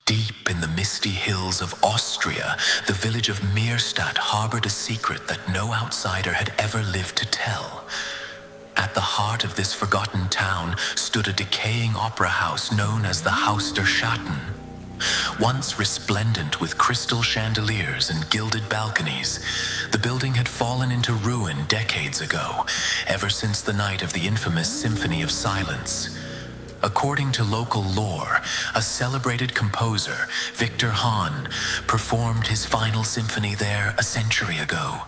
Deep in the misty hills of Austria, the village of Meerstadt harbored a secret that no outsider had ever lived to tell. At the heart of this forgotten town stood a decaying opera house known as the Haus der Schatten. Once resplendent with crystal chandeliers and gilded balconies, the building had fallen into ruin decades ago, ever since the night of the infamous Symphony of Silence. According to local lore, a celebrated composer, Victor Hahn, performed his final symphony there a century ago.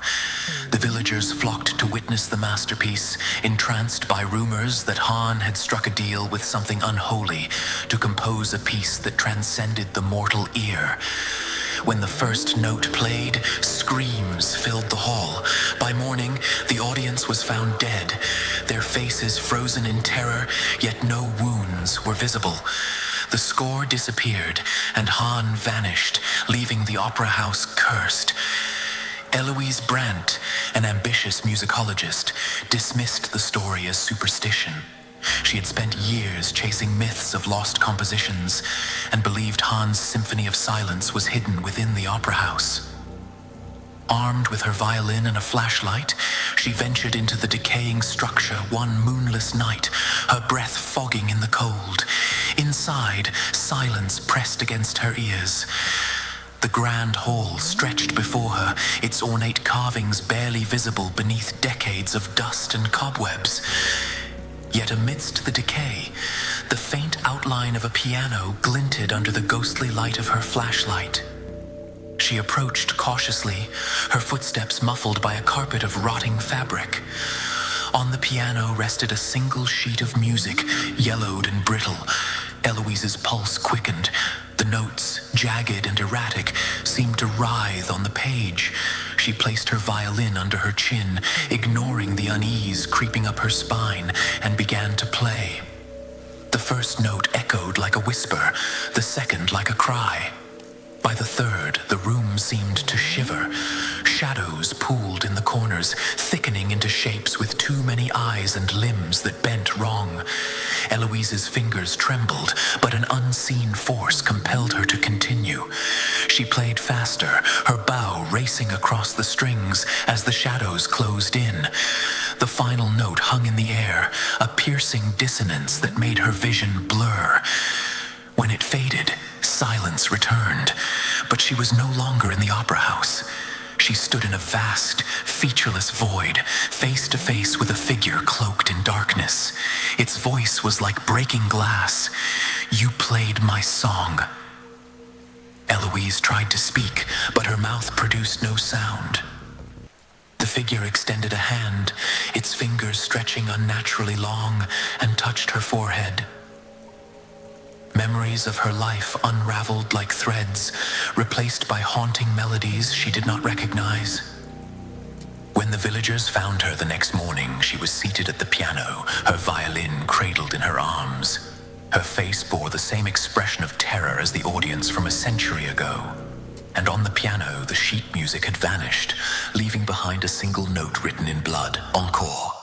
The villagers flocked to witness the masterpiece, entranced by rumors that Hahn had struck a deal with something unholy to compose a piece that transcended the mortal ear. When the first note played, screams filled the hall. By morning, the audience was found dead, their faces frozen in terror, yet no wounds were visible. The score disappeared, and Hahn vanished, leaving the opera house cursed. Eloise Brandt, an ambitious musicologist, dismissed the story as superstition. She had spent years chasing myths of lost compositions and believed Hahn's Symphony of Silence was hidden within the opera house. Armed with her violin and a flashlight, she ventured into the decaying structure one moonless night, her breath fogging in the cold. Inside, silence pressed against her ears. The grand hall stretched before her, its ornate carvings barely visible beneath decades of dust and cobwebs. Yet amidst the decay, the faint outline of a piano glinted under the ghostly light of her flashlight. She approached cautiously, her footsteps muffled by a carpet of rotting fabric. On the piano rested a single sheet of music, yellowed and brittle. Eloise's pulse quickened. The notes, jagged and erratic, seemed to writhe on the page. She placed her violin under her chin, ignoring the unease creeping up her spine, and began to play. The first note echoed like a whisper, the second like a cry. By the third, the room seemed to shiver. Shadows pooled in the corners, thickening into shapes with too many eyes and limbs that bent wrong. Eloise's fingers trembled, but an unseen force compelled her to continue. She played faster, her bow racing across the strings as the shadows closed in. The final note hung in the air, a piercing dissonance that made her vision blur. When it faded, silence returned, but she was no longer in the opera house. She stood in a vast, featureless void, face to face with a figure cloaked in darkness. Its voice was like breaking glass. "You played my song." Eloise tried to speak, but her mouth produced no sound. The figure extended a hand, its fingers stretching unnaturally long, and touched her forehead. Memories of her life unraveled like threads, replaced by haunting melodies she did not recognize. When the villagers found her the next morning, she was seated at the piano, her violin cradled in her arms. Her face bore the same expression of terror as the audience from a century ago. And on the piano, the sheet music had vanished, leaving behind a single note written in blood, "Encore."